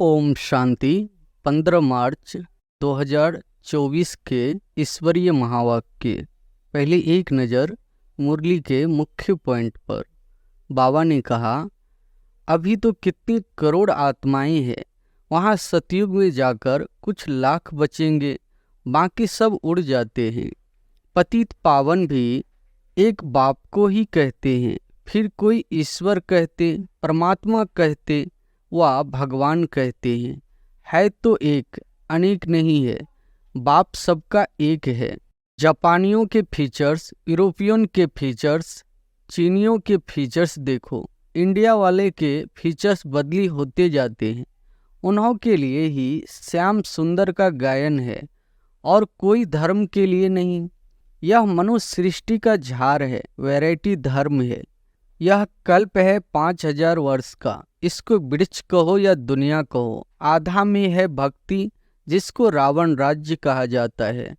ओम शांति। 15 मार्च 2024 के ईश्वरीय महावाक्य। पहले एक नज़र मुरली के मुख्य पॉइंट पर। बाबा ने कहा, अभी तो कितनी करोड़ आत्माएं हैं, वहाँ सतयुग में जाकर कुछ लाख बचेंगे, बाकी सब उड़ जाते हैं। पतित पावन भी एक बाप को ही कहते हैं, फिर कोई ईश्वर कहते, परमात्मा कहते, व भगवान कहते हैं। है तो एक, अनेक नहीं है। बाप सबका एक है। जापानियों के फीचर्स, यूरोपियन के फीचर्स, चीनियों के फीचर्स देखो, इंडिया वाले के फीचर्स बदली होते जाते हैं। उन्हों के लिए ही श्याम सुंदर का गायन है और कोई धर्म के लिए नहीं। यह मनुष्य सृष्टि का झार है, वैरायटी धर्म है। यह कल्प है 5000 वर्ष का। इसको वृक्ष कहो या दुनिया कहो। आधा में है भक्ति, जिसको रावण राज्य कहा जाता है।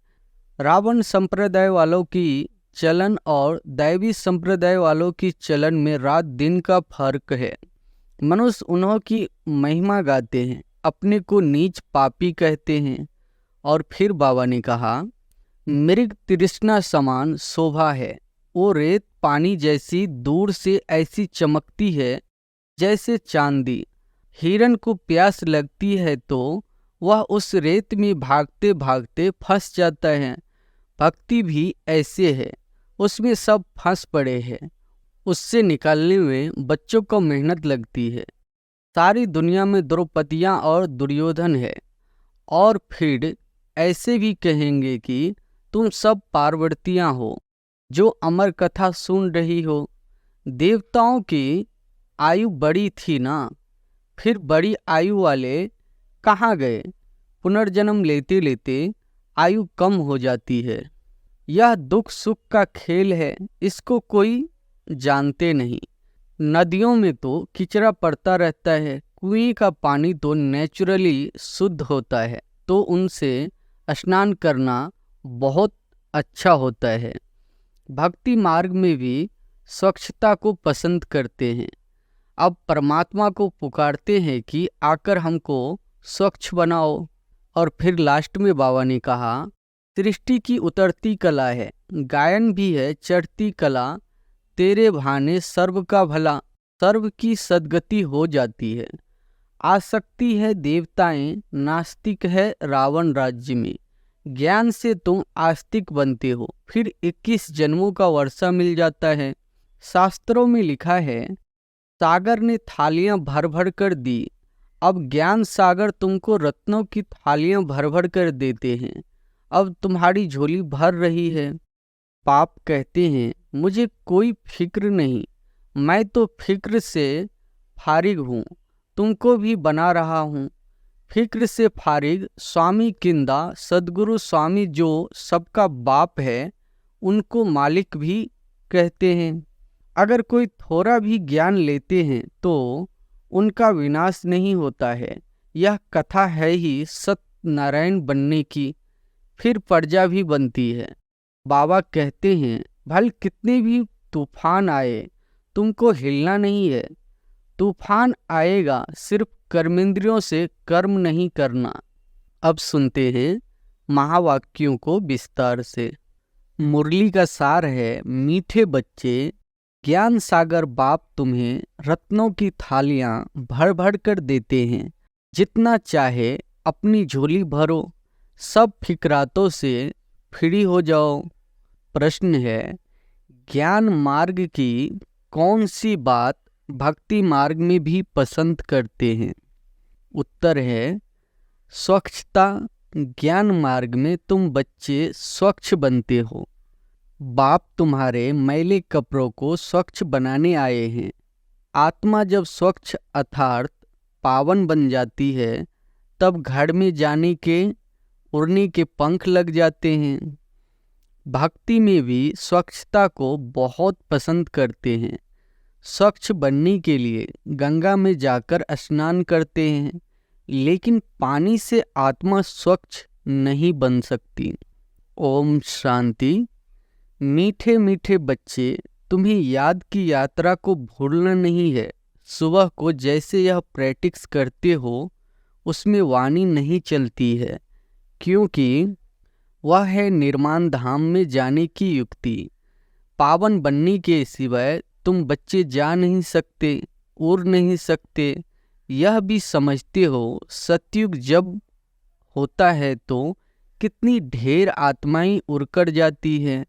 रावण संप्रदाय वालों की चलन और दैवी संप्रदाय वालों की चलन में रात दिन का फर्क है। मनुष्य उन्हों की महिमा गाते हैं, अपने को नीच पापी कहते हैं। और फिर बाबा ने कहा, मृग तृष्णा समान शोभा है। वो रेत पानी जैसी दूर से ऐसी चमकती है जैसे चांदी। हिरन को प्यास लगती है तो वह उस रेत में भागते भागते फंस जाता है। भक्ति भी ऐसे है, उसमें सब फंस पड़े हैं। उससे निकालने में बच्चों को मेहनत लगती है। सारी दुनिया में द्रौपदियाँ और दुर्योधन है। और फिर ऐसे भी कहेंगे कि तुम सब पार्वतियाँ हो जो अमर कथा सुन रही हो। देवताओं की आयु बड़ी थी ना, फिर बड़ी आयु वाले कहाँ गए? पुनर्जन्म लेते लेते आयु कम हो जाती है। यह दुख सुख का खेल है, इसको कोई जानते नहीं। नदियों में तो किचरा पड़ता रहता है, कुएं का पानी तो नेचुरली शुद्ध होता है, तो उनसे स्नान करना बहुत अच्छा होता है। भक्ति मार्ग में भी स्वच्छता को पसंद करते हैं। अब परमात्मा को पुकारते हैं कि आकर हमको स्वच्छ बनाओ। और फिर लास्ट में बाबा ने कहा, सृष्टि की उतरती कला है, गायन भी है चढ़ती कला। तेरे भाने सर्व का भला, सर्व की सद्गति हो जाती है। आसक्ति है देवताएं, नास्तिक है रावण राज्य में। ज्ञान से तुम आस्तिक बनते हो, फिर 21 जन्मों का वर्षा मिल जाता है। शास्त्रों में लिखा है, सागर ने थालियां भर भर कर दी। अब ज्ञान सागर तुमको रत्नों की थालियां भर भर कर देते हैं। अब तुम्हारी झोली भर रही है। पाप कहते हैं, मुझे कोई फिक्र नहीं, मैं तो फिक्र से फारिग हूँ, तुमको भी बना रहा हूँ। फिक्र से फारिग स्वामी किंदा, सद्गुरु स्वामी जो सबका बाप है, उनको मालिक भी कहते हैं। अगर कोई थोड़ा भी ज्ञान लेते हैं तो उनका विनाश नहीं होता है। यह कथा है ही सत्यनारायण बनने की, फिर प्रजा भी बनती है। बाबा कहते हैं, भल कितने भी तूफान आए, तुमको हिलना नहीं है। तूफान आएगा, सिर्फ कर्मेंद्रियों से कर्म नहीं करना। अब सुनते हैं महावाक्यों को विस्तार से। मुरली का सार है, मीठे बच्चे, ज्ञान सागर बाप तुम्हें रत्नों की थालियां भर भर कर देते हैं। जितना चाहे अपनी झोली भरो, सब फिक्रातों से फ्री हो जाओ। प्रश्न है, ज्ञान मार्ग की कौन सी बात भक्ति मार्ग में भी पसंद करते हैं? उत्तर है, स्वच्छता। ज्ञान मार्ग में तुम बच्चे स्वच्छ बनते हो। बाप तुम्हारे मैले कपड़ों को स्वच्छ बनाने आए हैं। आत्मा जब स्वच्छ अर्थात पावन बन जाती है, तब घर में जाने के उड़ने के पंख लग जाते हैं। भक्ति में भी स्वच्छता को बहुत पसंद करते हैं। स्वच्छ बनने के लिए गंगा में जाकर स्नान करते हैं, लेकिन पानी से आत्मा स्वच्छ नहीं बन सकती। ओम शांति। मीठे मीठे बच्चे, तुम्हें याद की यात्रा को भूलना नहीं है। सुबह को जैसे यह प्रैक्टिस करते हो, उसमें वाणी नहीं चलती है, क्योंकि वह है निर्माण धाम में जाने की युक्ति। पावन बनने के सिवाय तुम बच्चे जा नहीं सकते, उड़ नहीं सकते, यह भी समझते हो। सतयुग जब होता है तो कितनी ढेर आत्माएं उड़कर जाती है।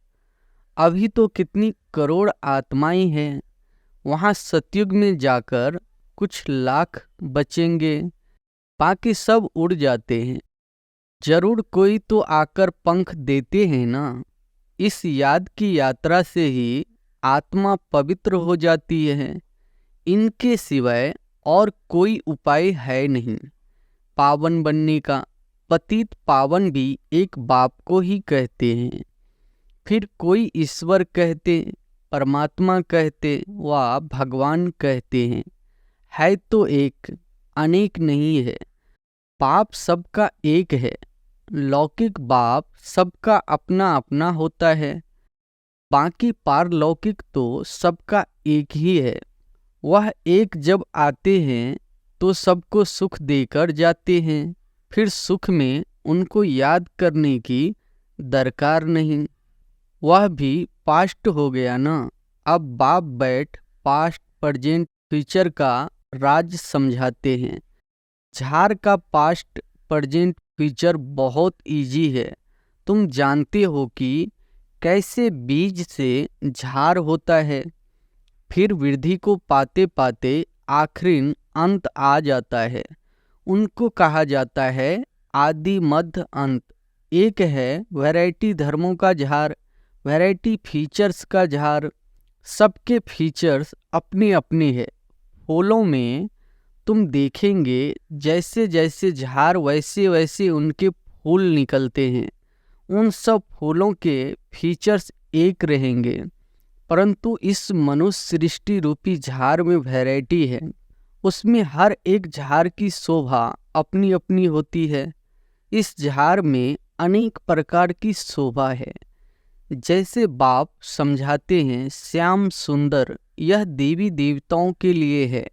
अभी तो कितनी करोड़ आत्माएं हैं, वहाँ सतयुग में जाकर कुछ लाख बचेंगे, बाकी सब उड़ जाते हैं। जरूर कोई तो आकर पंख देते हैं ना। इस याद की यात्रा से ही आत्मा पवित्र हो जाती है, इनके सिवाय और कोई उपाय है नहीं पावन बनने का। पतित पावन भी एक बाप को ही कहते हैं, फिर कोई ईश्वर कहते, परमात्मा कहते व भगवान कहते हैं। है तो एक, अनेक नहीं है। बाप सबका एक है, लौकिक बाप सबका अपना अपना होता है, बाकी पारलौकिक तो सबका एक ही है। वह एक जब आते हैं तो सबको सुख देकर जाते हैं, फिर सुख में उनको याद करने की दरकार नहीं। वह भी पास्ट हो गया ना। अब बाप बैठ पास्ट प्रेजेंट फ्यूचर का राज समझाते हैं। झार का पास्ट प्रेजेंट फ्यूचर बहुत इजी है। तुम जानते हो कि कैसे बीज से झार होता है, फिर वृद्धि को पाते पाते आखिरी अंत आ जाता है। उनको कहा जाता है आदि मध्य अंत। एक है वैरायटी धर्मों का झार, वैरायटी फीचर्स का झार। सबके फीचर्स अपने अपने हैं। फूलों में तुम देखेंगे जैसे जैसे झार वैसे वैसे उनके फूल निकलते हैं। उन सब फूलों के फीचर्स एक रहेंगे, परंतु इस मनुष्य सृष्टि रूपी झार में वैरायटी है। उसमें हर एक झार की शोभा अपनी अपनी होती है। इस झार में अनेक प्रकार की शोभा है। जैसे बाप समझाते हैं श्याम सुंदर, यह देवी देवताओं के लिए है।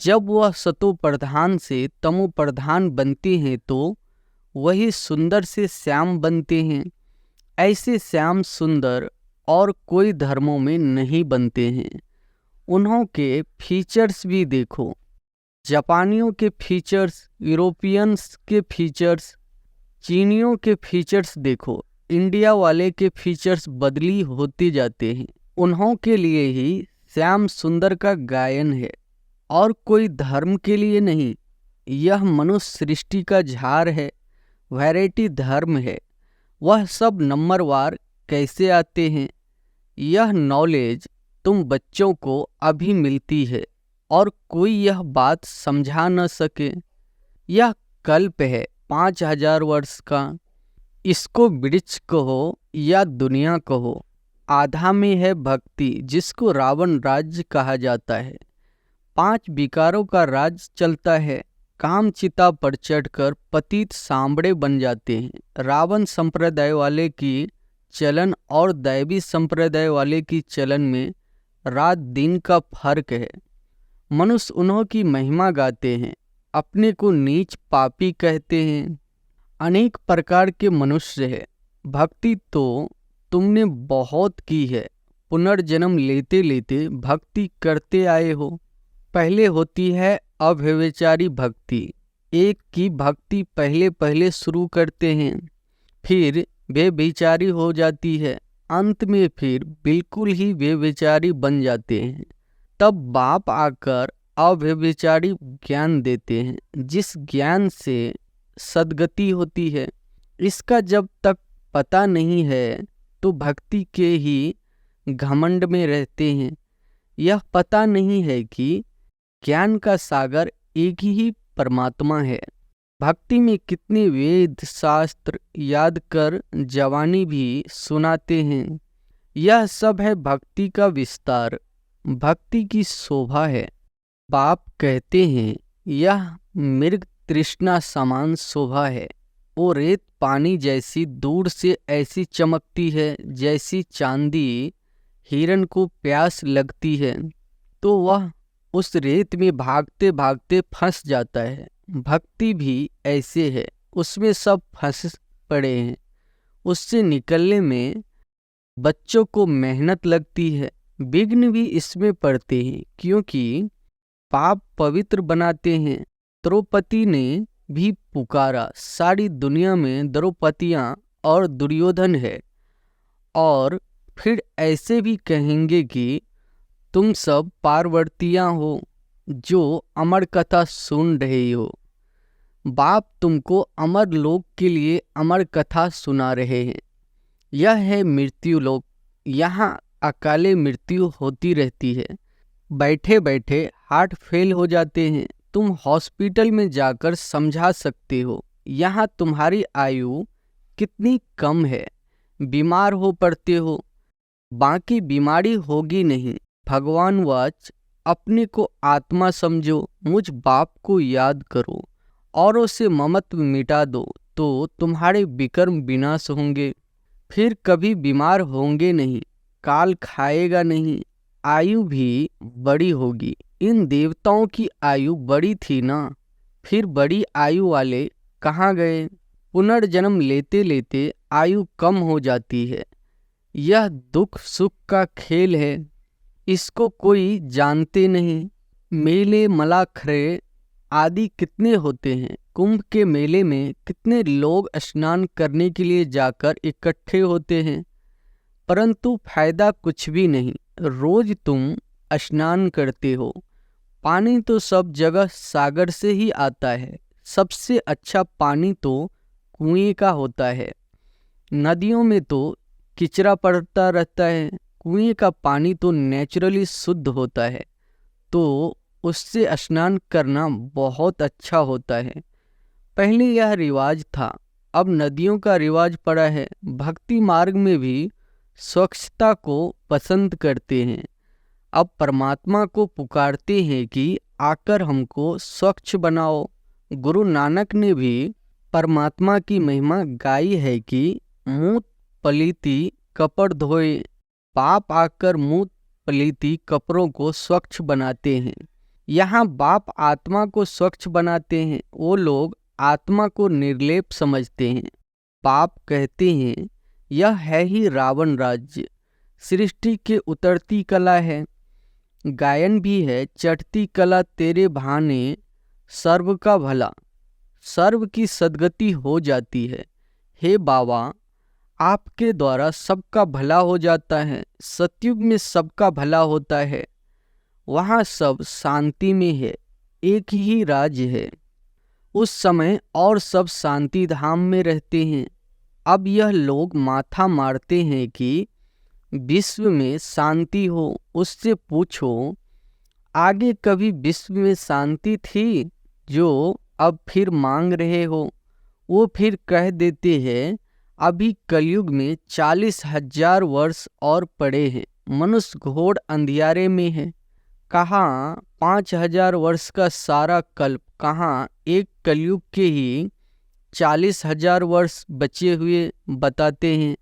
जब वह सतो प्रधान से तमो प्रधान बनते हैं तो वही सुंदर से श्याम बनते हैं। ऐसे श्याम सुंदर और कोई धर्मों में नहीं बनते हैं। उन्हों के फीचर्स भी देखो, जापानियों के फीचर्स, यूरोपियंस के फीचर्स, चीनियों के फीचर्स देखो, इंडिया वाले के फीचर्स बदली होते जाते हैं। उन्हों के लिए ही श्याम सुंदर का गायन है और कोई धर्म के लिए नहीं। यह मनुष्य सृष्टि का झार है, वैरायटी धर्म है। वह सब नंबरवार कैसे आते हैं, यह नॉलेज तुम बच्चों को अभी मिलती है और कोई यह बात समझा न सके। यह कल्प है 5000 वर्ष का। इसको वृक्ष कहो या दुनिया कहो, आधा में है भक्ति, जिसको रावण राज्य कहा जाता है। 5 विकारों का राज चलता है। काम चिता पर चढ़कर पतित सांबड़े बन जाते हैं। रावण संप्रदाय वाले की चलन और दैवी संप्रदाय वाले की चलन में रात दिन का फर्क है। मनुष्य उन्हों की महिमा गाते हैं, अपने को नीच पापी कहते हैं। अनेक प्रकार के मनुष्य है। भक्ति तो तुमने बहुत की है, पुनर्जन्म लेते लेते भक्ति करते आए हो। पहले होती है अव्यभिचारी भक्ति। एक की भक्ति पहले पहले शुरू करते हैं, फिर व्यभिचारी हो जाती है, अंत में फिर बिल्कुल ही व्यभिचारी बन जाते हैं। तब बाप आकर अव्यभिचारी ज्ञान देते हैं, जिस ज्ञान से सद्गति होती है। इसका जब तक पता नहीं है तो भक्ति के ही घमंड में रहते हैं। यह पता नहीं है कि ज्ञान का सागर एक ही परमात्मा है। भक्ति में कितने वेद शास्त्र याद कर जवानी भी सुनाते हैं। यह सब है भक्ति का विस्तार, भक्ति की शोभा है। बाप कहते हैं यह मृग तृष्णा समान शोभा है। वो रेत पानी जैसी दूर से ऐसी चमकती है जैसी चांदी हिरन को प्यास लगती है तो वह उस रेत में भागते भागते फंस जाता है। भक्ति भी ऐसे है, उसमें सब फंस पड़े हैं। उससे निकलने में बच्चों को मेहनत लगती है, विघ्न भी इसमें पड़ते हैं, क्योंकि पाप पवित्र बनाते हैं। द्रौपदी ने भी पुकारा, सारी दुनिया में द्रौपदियाँ और दुर्योधन है, और फिर ऐसे भी कहेंगे कि तुम सब पार्वतियाँ हो जो अमर कथा सुन रहे हो। बाप तुमको अमर लोक के लिए अमर कथा सुना रहे हैं। यह है मृत्यु लोक, यहाँ अकाले मृत्यु होती रहती है। बैठे बैठे हार्ट फेल हो जाते हैं, तुम हॉस्पिटल में जाकर समझा सकते हो यहाँ तुम्हारी आयु कितनी कम है। बीमार हो पड़ते हो, बाकी बीमारी होगी नहीं। भगवान वाच, अपने को आत्मा समझो, मुझ बाप को याद करो, औरों से ममत्व मिटा दो, तो तुम्हारे विकर्म विनाश होंगे। फिर कभी बीमार होंगे नहीं, काल खाएगा नहीं, आयु भी बड़ी होगी। इन देवताओं की आयु बड़ी थी ना, फिर बड़ी आयु वाले कहाँ गए? पुनर्जन्म लेते लेते आयु कम हो जाती है। यह दुख सुख का खेल है, इसको कोई जानते नहीं। मेले मलाखरे आदि कितने होते हैं, कुंभ के मेले में कितने लोग स्नान करने के लिए जाकर इकट्ठे होते हैं, परंतु फायदा कुछ भी नहीं। रोज तुम स्नान करते हो, पानी तो सब जगह सागर से ही आता है। सबसे अच्छा पानी तो कुएं का होता है। नदियों में तो किचरा पड़ता रहता है, कुएं का पानी तो नेचुरली शुद्ध होता है, तो उससे स्नान करना बहुत अच्छा होता है। पहले यह रिवाज था, अब नदियों का रिवाज पड़ा है। भक्ति मार्ग में भी स्वच्छता को पसंद करते हैं। अब परमात्मा को पुकारते हैं कि आकर हमको स्वच्छ बनाओ। गुरु नानक ने भी परमात्मा की महिमा गाई है कि मुँह पलीती कपड़ धोए। बाप आकर मुँह पलीती कपड़ों को स्वच्छ बनाते हैं। यहाँ बाप आत्मा को स्वच्छ बनाते हैं, वो लोग आत्मा को निर्लेप समझते हैं। बाप कहते हैं यह है ही रावण राज्य, सृष्टि के उतरती कला है। गायन भी है, चढ़ती कला तेरे बहाने सर्व का भला, सर्व की सद्गति हो जाती है। हे बाबा, आपके द्वारा सबका भला हो जाता है। सतयुग में सबका भला होता है, वहाँ सब शांति में है, एक ही राज्य है। उस समय और सब शांति धाम में रहते हैं। अब यह लोग माथा मारते हैं कि विश्व में शांति हो। उससे पूछो, आगे कभी विश्व में शांति थी जो अब फिर मांग रहे हो? वो फिर कह देते हैं अभी कलयुग में 40,000 वर्ष और पड़े हैं, मनुष्य घोर अंधियारे में है। कहाँ 5,000 वर्ष का सारा कल्प, कहाँ एक कलयुग के ही 40,000 वर्ष बचे हुए बताते हैं।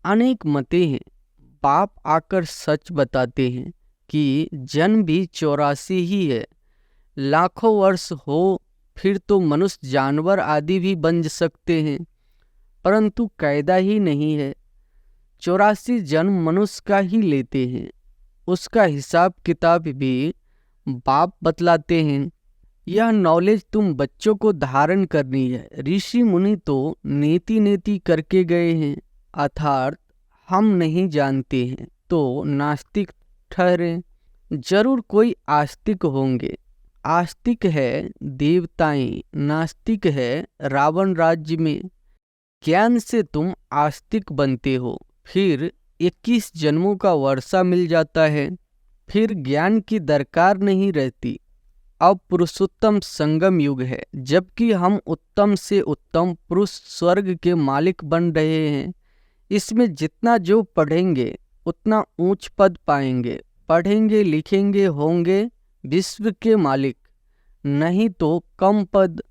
अनेक मतें हैं, बाप आकर सच बताते हैं कि जन्म भी 84 ही है। लाखों वर्ष हो फिर तो मनुष्य जानवर आदि भी बन सकते हैं, परंतु कायदा ही नहीं है। 84 जन्म मनुष्य का ही लेते हैं, उसका हिसाब किताब भी बाप बतलाते हैं। यह नॉलेज तुम बच्चों को धारण करनी है। ऋषि मुनि तो नेति नेति करके गए हैं, अर्थात हम नहीं जानते हैं तो नास्तिक ठहरे। जरूर कोई आस्तिक होंगे। आस्तिक है देवताएं, नास्तिक है रावण राज्य में। ज्ञान से तुम आस्तिक बनते हो, फिर 21 जन्मों का वर्षा मिल जाता है, फिर ज्ञान की दरकार नहीं रहती। अब पुरुषोत्तम संगम युग है, जबकि हम उत्तम से उत्तम पुरुष स्वर्ग के मालिक बन रहे हैं। इसमें जितना जो पढ़ेंगे उतना ऊंच पद पाएंगे। पढ़ेंगे लिखेंगे होंगे विश्व के मालिक, नहीं तो कम पद,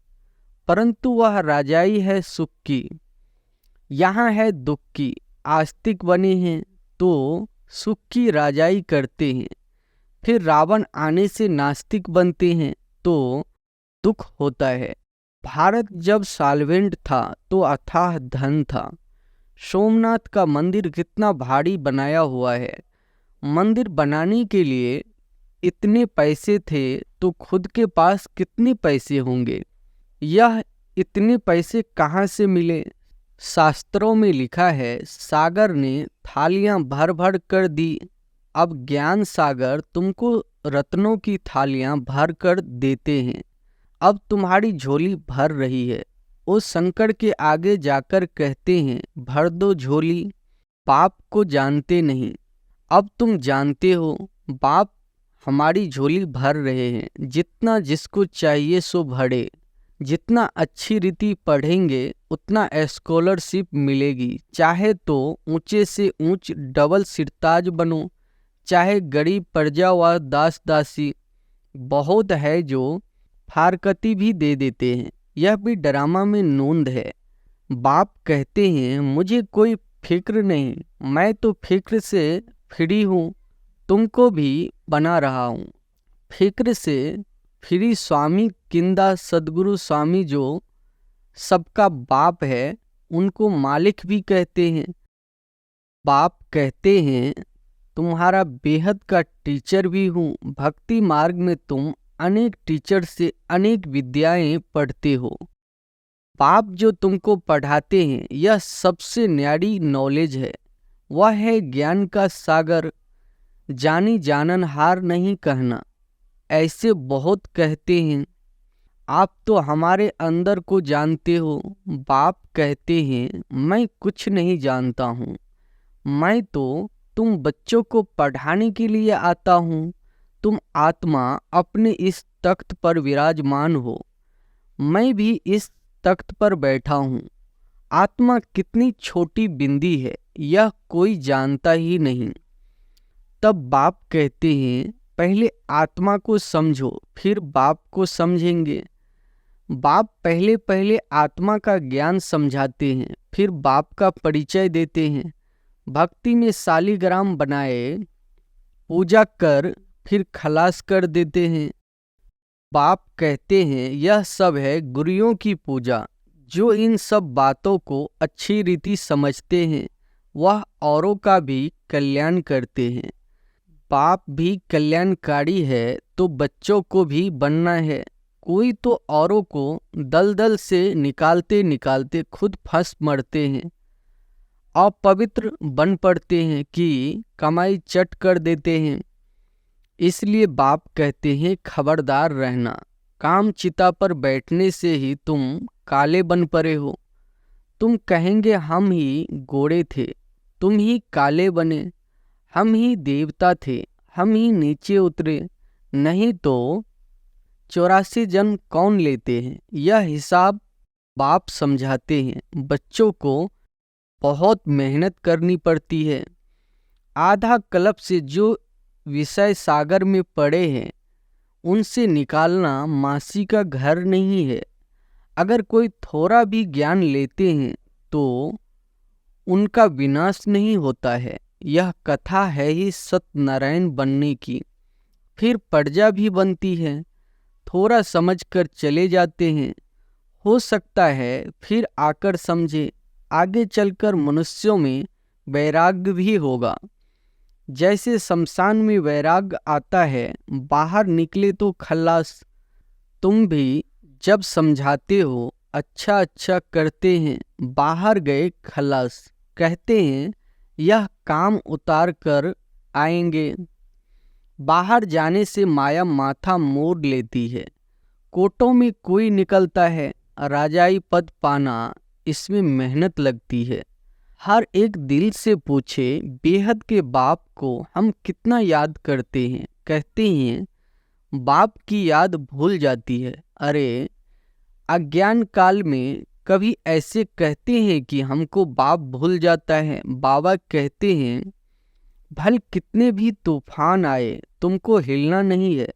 परंतु वह राजाई है सुख की, यहाँ है दुख की। आस्तिक बने हैं तो सुख की राजाई करते हैं, फिर रावण आने से नास्तिक बनते हैं तो दुख होता है। भारत जब सॉल्वेंट था तो अथाह धन था। सोमनाथ का मंदिर कितना भारी बनाया हुआ है। मंदिर बनाने के लिए इतने पैसे थे तो खुद के पास कितने पैसे होंगे। यह इतने पैसे कहाँ से मिले। शास्त्रों में लिखा है, सागर ने थालियां भर भर कर दी। अब ज्ञान सागर तुमको रत्नों की थालियां भर कर देते हैं। अब तुम्हारी झोली भर रही है। उस शंकर के आगे जाकर कहते हैं, भर दो झोली। बाप को जानते नहीं, अब तुम जानते हो। बाप हमारी झोली भर रहे हैं। जितना जिसको चाहिए सो भरे। जितना अच्छी रीति पढ़ेंगे उतना स्कॉलरशिप मिलेगी। चाहे तो ऊंचे से ऊंच डबल सिरताज बनो, चाहे गरीब प्रजा व दास दासी। बहुत है जो फारकती भी दे देते हैं। यह भी ड्रामा में नोंद है। बाप कहते हैं, मुझे कोई फिक्र नहीं, मैं तो फिक्र से फ्री हूँ। तुमको भी बना रहा हूँ। फिक्र से फ्री स्वामी किंदा सद्गुरु स्वामी जो सबका बाप है, उनको मालिक भी कहते हैं। बाप कहते हैं, तुम्हारा बेहद का टीचर भी हूँ। भक्ति मार्ग में तुम अनेक टीचर से अनेक विद्याएं पढ़ते हो। बाप जो तुमको पढ़ाते हैं यह सबसे न्यारी नॉलेज है। वह है ज्ञान का सागर। जानी जानन हार नहीं कहना। ऐसे बहुत कहते हैं, आप तो हमारे अंदर को जानते हो। बाप कहते हैं, मैं कुछ नहीं जानता हूँ। मैं तो तुम बच्चों को पढ़ाने के लिए आता हूँ। तुम आत्मा अपने इस तख्त पर विराजमान हो। मैं भी इस तख्त पर बैठा हूँ। आत्मा कितनी छोटी बिंदी है यह कोई जानता ही नहीं। तब बाप कहते हैं, पहले आत्मा को समझो फिर बाप को समझेंगे। बाप पहले पहले आत्मा का ज्ञान समझाते हैं, फिर बाप का परिचय देते हैं। भक्ति में शालिग्राम बनाए, पूजा कर फिर खलास कर देते हैं। बाप कहते हैं, यह सब है गुरुओं की पूजा। जो इन सब बातों को अच्छी रीति समझते हैं वह औरों का भी कल्याण करते हैं। बाप भी कल्याणकारी है तो बच्चों को भी बनना है। कोई तो औरों को दलदल से निकालते निकालते खुद फंस मरते हैं। अपवित्र बन पड़ते हैं कि कमाई चट कर देते हैं। इसलिए बाप कहते हैं, खबरदार रहना। काम चिता पर बैठने से ही तुम काले बन पड़े हो। तुम कहेंगे हम ही गोरे थे, तुम ही काले बने। हम ही देवता थे, हम ही नीचे उतरे। नहीं तो 84 जन्म कौन लेते हैं। यह हिसाब बाप समझाते हैं। बच्चों को बहुत मेहनत करनी पड़ती है। आधा कल्प से जो विषय सागर में पड़े हैं उनसे निकालना मासी का घर नहीं है। अगर कोई थोड़ा भी ज्ञान लेते हैं तो उनका विनाश नहीं होता है। यह कथा है ही सत्यनारायण बनने की। फिर प्रजा भी बनती है। थोड़ा समझकर चले जाते हैं। हो सकता है फिर आकर समझे। आगे चलकर मनुष्यों में वैराग्य भी होगा। जैसे शमशान में वैराग्य आता है, बाहर निकले तो खल्लास। तुम भी जब समझाते हो, अच्छा अच्छा करते हैं, बाहर गए खल्लास। कहते हैं यह काम उतार कर आएंगे। बाहर जाने से माया माथा मोड़ लेती है। कोटों में कोई निकलता है। राजाई पद पाना, इसमें मेहनत लगती है। हर एक दिल से पूछे, बेहद के बाप को हम कितना याद करते हैं। कहते हैं बाप की याद भूल जाती है। अरे अज्ञान काल में कभी ऐसे कहते हैं कि हमको बाप भूल जाता है। बाबा कहते हैं भल कितने भी तूफान आए तुमको हिलना नहीं है।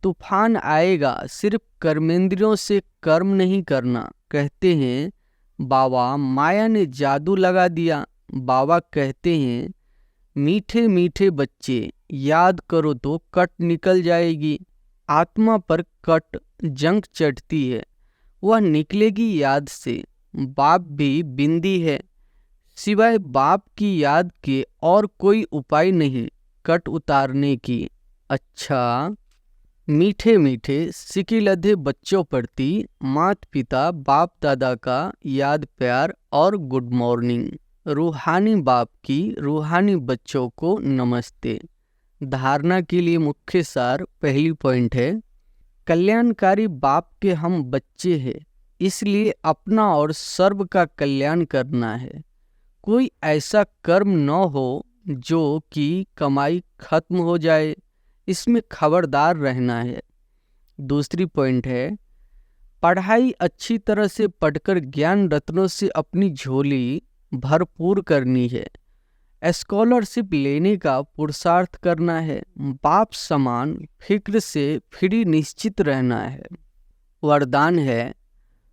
तूफान आएगा, सिर्फ कर्मेंद्रियों से कर्म नहीं करना। कहते हैं बाबा माया ने जादू लगा दिया। बाबा कहते हैं मीठे मीठे बच्चे, याद करो तो कट निकल जाएगी। आत्मा पर कट जंग चढ़ती है वह निकलेगी याद से, बाप भी बिंदी है, सिवाय बाप की याद के और कोई उपाय नहीं कट उतारने की। अच्छा, मीठे मीठे सिकी लधे बच्चों प्रति माता पिता बाप दादा का याद प्यार और गुड मॉर्निंग। रूहानी बाप की रूहानी बच्चों को नमस्ते। धारणा के लिए मुख्य सार पहली पॉइंट है, कल्याणकारी बाप के हम बच्चे हैं, इसलिए अपना और सर्व का कल्याण करना है। कोई ऐसा कर्म न हो जो कि कमाई खत्म हो जाए, इसमें खबरदार रहना है। दूसरी पॉइंट है, पढ़ाई अच्छी तरह से पढ़कर ज्ञान रत्नों से अपनी झोली भरपूर करनी है। स्कॉलरशिप लेने का पुरुषार्थ करना है। बाप समान फिक्र से फ्री निश्चित रहना है। वरदान है,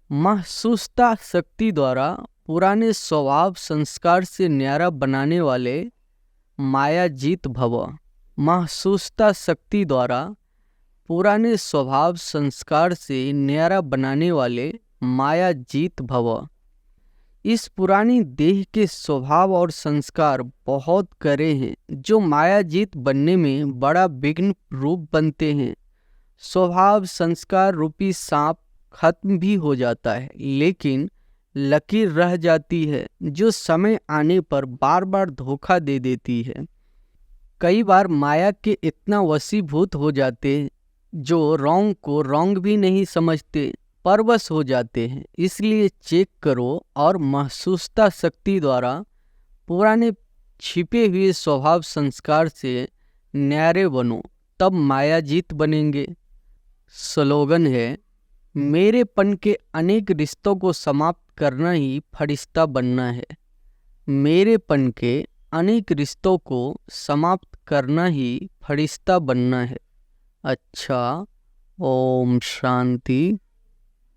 महसूसता शक्ति द्वारा पुराने स्वभाव संस्कार से न्यारा बनाने वाले माया जीत भव। महसूसता शक्ति द्वारा पुराने स्वभाव संस्कार से न्यारा बनाने वाले माया जीत भव। इस पुरानी देह के स्वभाव और संस्कार बहुत करे हैं जो मायाजीत बनने में बड़ा विघ्न रूप बनते हैं। स्वभाव संस्कार रूपी सांप खत्म भी हो जाता है, लेकिन लकीर रह जाती है जो समय आने पर बार बार धोखा दे देती है। कई बार माया के इतना वशीभूत हो जाते हैं जो रॉन्ग को रॉन्ग भी नहीं समझते, परवश हो जाते हैं। इसलिए चेक करो और महसूसता शक्ति द्वारा पुराने छिपे हुए स्वभाव संस्कार से न्यारे बनो, तब मायाजीत बनेंगे। स्लोगन है, मेरेपन के अनेक रिश्तों को समाप्त करना ही फरिश्ता बनना है। मेरेपन के अनेक रिश्तों को समाप्त करना ही फरिश्ता बनना है। अच्छा, ओम शांति।